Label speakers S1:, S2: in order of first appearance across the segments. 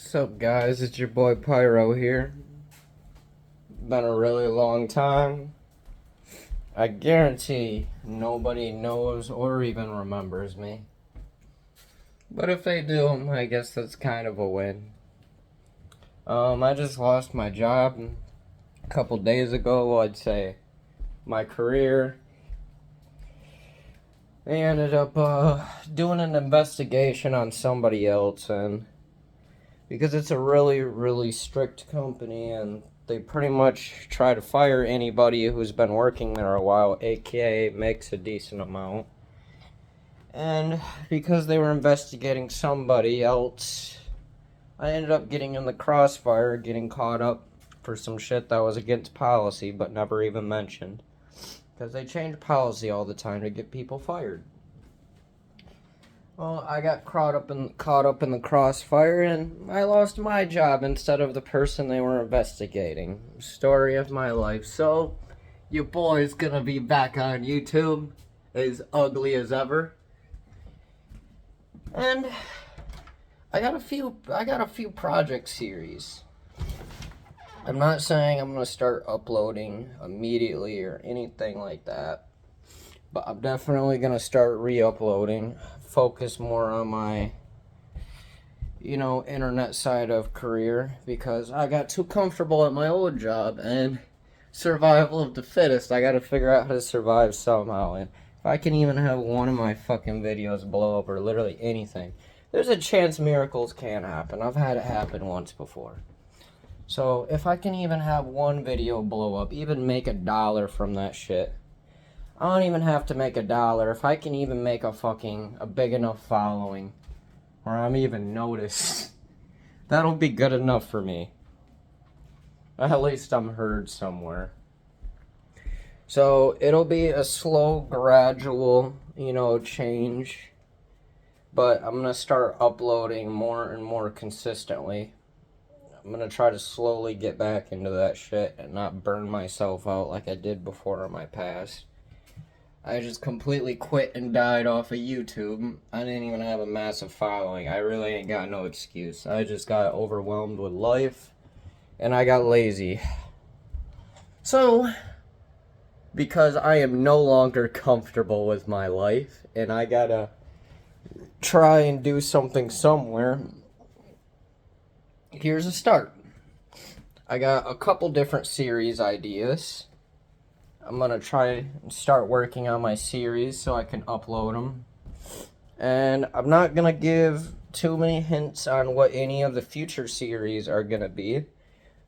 S1: What's up, guys? It's your boy Pyro here. Been a really long time. I guarantee nobody knows or even remembers me. But if they do, I guess that's kind of a win. I just lost my job a couple days ago. Well, I'd say my career. They ended up doing an investigation on somebody else, and because it's a really, really strict company, and they pretty much try to fire anybody who's been working there a while, aka makes a decent amount. And because they were investigating somebody else, I ended up getting in the crossfire, getting caught up for some shit that was against policy but never even mentioned. Because they change policy all the time to get people fired. Well, I got caught up in the crossfire, and I lost my job instead of the person they were investigating. Story of my life. So, your boy's gonna be back on YouTube, as ugly as ever. And I got a few project series. I'm not saying I'm gonna start uploading immediately or anything like that, but I'm definitely gonna start re-uploading. Focus more on my, internet side of career, because I got too comfortable at my old job, and survival of the fittest. I gotta figure out how to survive somehow, and if I can even have one of my fucking videos blow up or literally anything, there's a chance miracles can happen. I've had it happen once before. So if I can even have one video blow up, even make $1 from that shit, I don't even have to make $1. If I can even make a big enough following, or I'm even noticed, that'll be good enough for me. At least I'm heard somewhere. So it'll be a slow, gradual, change. But I'm gonna start uploading more and more consistently. I'm gonna try to slowly get back into that shit and not burn myself out like I did before in my past. I just completely quit and died off of YouTube. I didn't even have a massive following. I really ain't got no excuse. I just got overwhelmed with life, and I got lazy. So, because I am no longer comfortable with my life, and I gotta try and do something somewhere, here's a start. I got a couple different series ideas. I'm gonna try and start working on my series so I can upload them. And I'm not gonna give too many hints on what any of the future series are gonna be,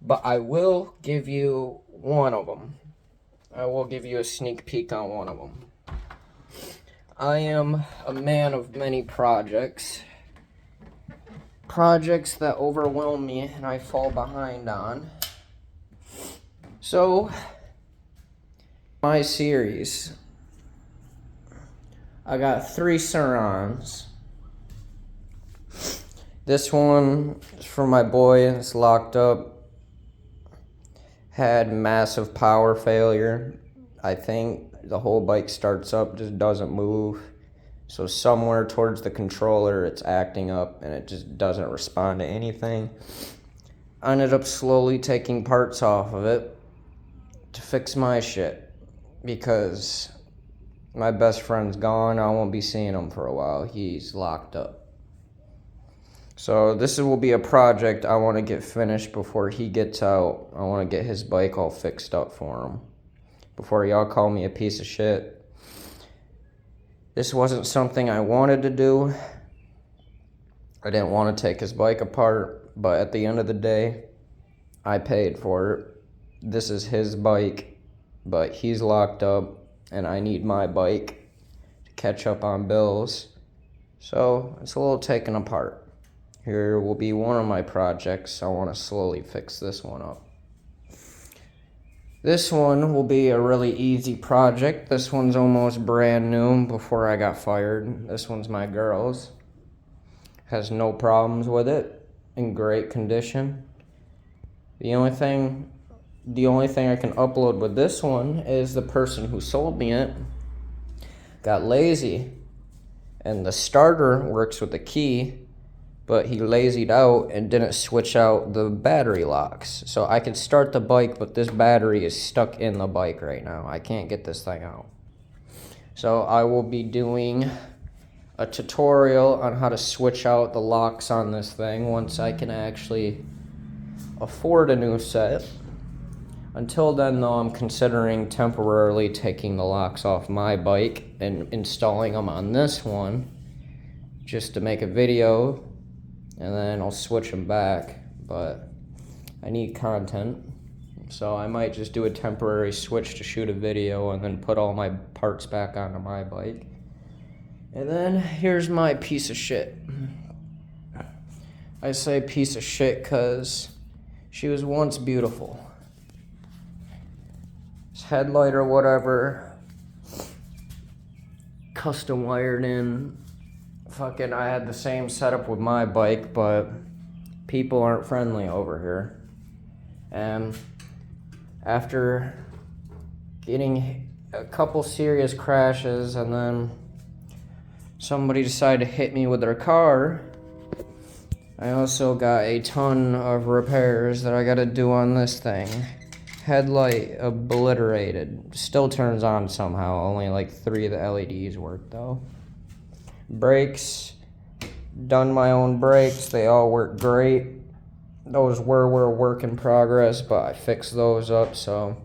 S1: but I will give you one of them. I will give you a sneak peek on one of them. I am a man of many projects. Projects that overwhelm me and I fall behind on. So, my series, I got 3 Surons. This one is for my boy. It's locked up. Had massive power failure. I think the whole bike starts up, just doesn't move. So somewhere towards the controller, it's acting up and it just doesn't respond to anything. I ended up slowly taking parts off of it to fix my shit, because my best friend's gone. I won't be seeing him for a while. He's locked up. So this will be a project I want to get finished before he gets out. I want to get his bike all fixed up for him before y'all call me a piece of shit. This wasn't something I wanted to do. I didn't want to take his bike apart, but at the end of the day, I paid for it. This is his bike, but he's locked up, and I need my bike to catch up on bills. So it's a little taken apart. Here will be one of my projects. I want to slowly fix this one up. This one will be a really easy project. This one's almost brand new before I got fired. This one's my girl's. Has no problems with it. In great condition. The only thing I can upload with this one is the person who sold me it got lazy, and the starter works with the key, but he lazied out and didn't switch out the battery locks. So I can start the bike, but this battery is stuck in the bike right now. I can't get this thing out. So I will be doing a tutorial on how to switch out the locks on this thing once I can actually afford a new set. Until then, though, I'm considering temporarily taking the locks off my bike and installing them on this one just to make a video, and then I'll switch them back. But I need content, so I might just do a temporary switch to shoot a video and then put all my parts back onto my bike. And then here's my piece of shit. I say piece of shit because she was once beautiful. This headlight or whatever, custom wired in. Fucking, I had the same setup with my bike, but people aren't friendly over here. And after getting a couple serious crashes and then somebody decided to hit me with their car, I also got a ton of repairs that I gotta do on this thing. Headlight obliterated. Still turns on somehow. Only like 3 of the LEDs work though. Brakes. Done my own brakes. They all work great. Those were work in progress, but I fixed those up, so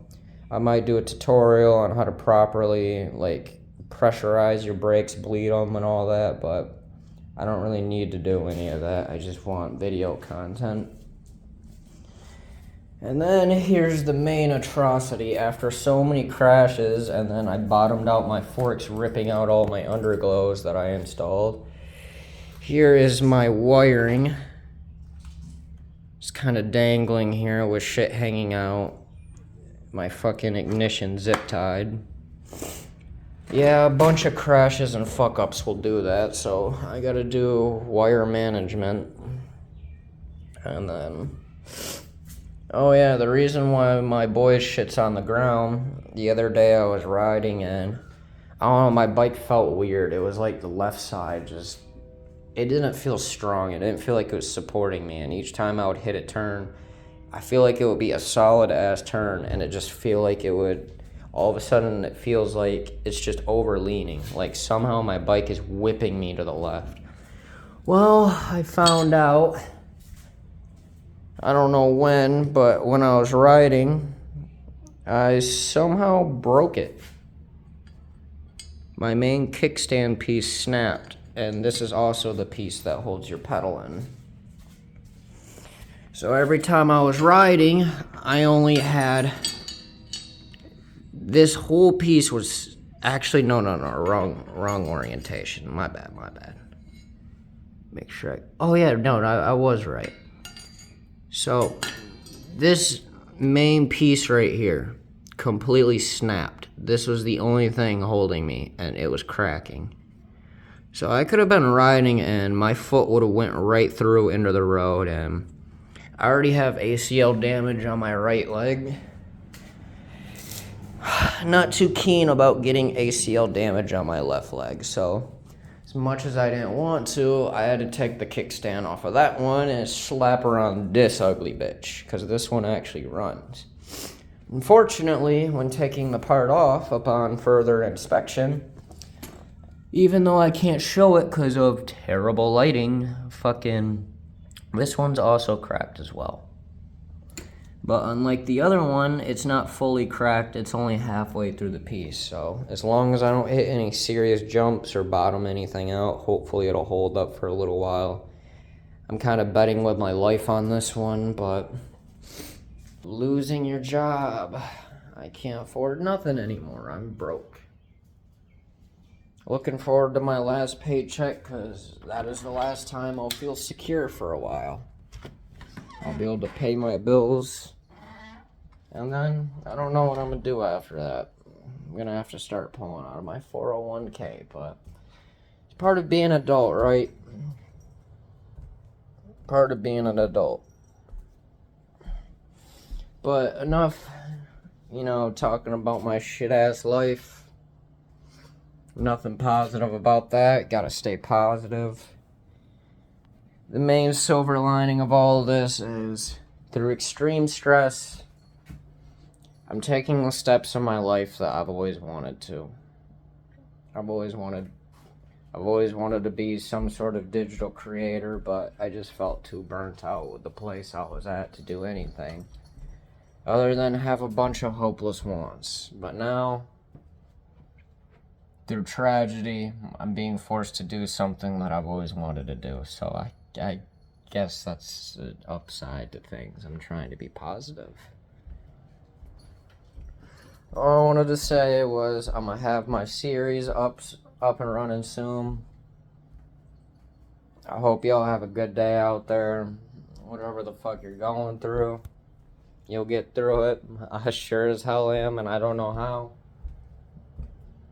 S1: I might do a tutorial on how to properly like pressurize your brakes, bleed them and all that, but I don't really need to do any of that. I just want video content. And then here's the main atrocity. After so many crashes, and then I bottomed out my forks, ripping out all my underglows that I installed. Here is my wiring. It's kind of dangling here with shit hanging out. My fucking ignition zip tied. Yeah, a bunch of crashes and fuck ups will do that, so I gotta do wire management. And then, oh yeah, the reason why my boy's shit's on the ground, the other day I was riding and, I don't know, my bike felt weird. It was like the left side just, it didn't feel strong. It didn't feel like it was supporting me, and each time I would hit a turn, I feel like it would be a solid ass turn, and it just feel like it would, all of a sudden it feels like it's just over leaning, like somehow my bike is whipping me to the left. Well, I found out, I don't know when, but when I was riding, I somehow broke it. My main kickstand piece snapped, and this is also the piece that holds your pedal in. So every time I was riding, I only had, this whole piece was, actually, no, wrong orientation. My bad. Make sure oh yeah, no, I was right. So, this main piece right here completely snapped. This was the only thing holding me, and it was cracking. So I could have been riding, and my foot would have went right through into the road, and I already have ACL damage on my right leg. Not too keen about getting ACL damage on my left leg, so as much as I didn't want to, I had to take the kickstand off of that one and slap her on this ugly bitch, because this one actually runs. Unfortunately, when taking the part off upon further inspection, even though I can't show it because of terrible lighting, fucking, this one's also cracked as well. But unlike the other one, it's not fully cracked, it's only halfway through the piece. So as long as I don't hit any serious jumps or bottom anything out, hopefully it'll hold up for a little while. I'm kind of betting with my life on this one, but losing your job, I can't afford nothing anymore, I'm broke. Looking forward to my last paycheck, because that is the last time I'll feel secure for a while. I'll be able to pay my bills. And then, I don't know what I'm going to do after that. I'm going to have to start pulling out of my 401k, but it's part of being an adult, right? Part of being an adult. But enough, talking about my shit-ass life. Nothing positive about that. Gotta stay positive. the main silver lining of all of this is through extreme stress, I'm taking the steps in my life that I've always wanted to. I've always wanted to be some sort of digital creator, but I just felt too burnt out with the place I was at to do anything other than have a bunch of hopeless wants. But now, through tragedy, I'm being forced to do something that I've always wanted to do. So I guess that's an upside to things. I'm trying to be positive. All I wanted to say was I'm gonna have my series up and running soon. I hope y'all have a good day out there. Whatever the fuck you're going through, you'll get through it. I sure as hell am, and I don't know how.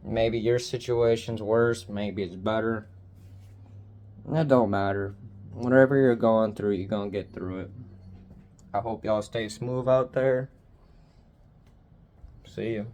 S1: Maybe your situation's worse, maybe it's better. It don't matter. Whatever you're going through, you're gonna get through it. I hope y'all stay smooth out there. See you.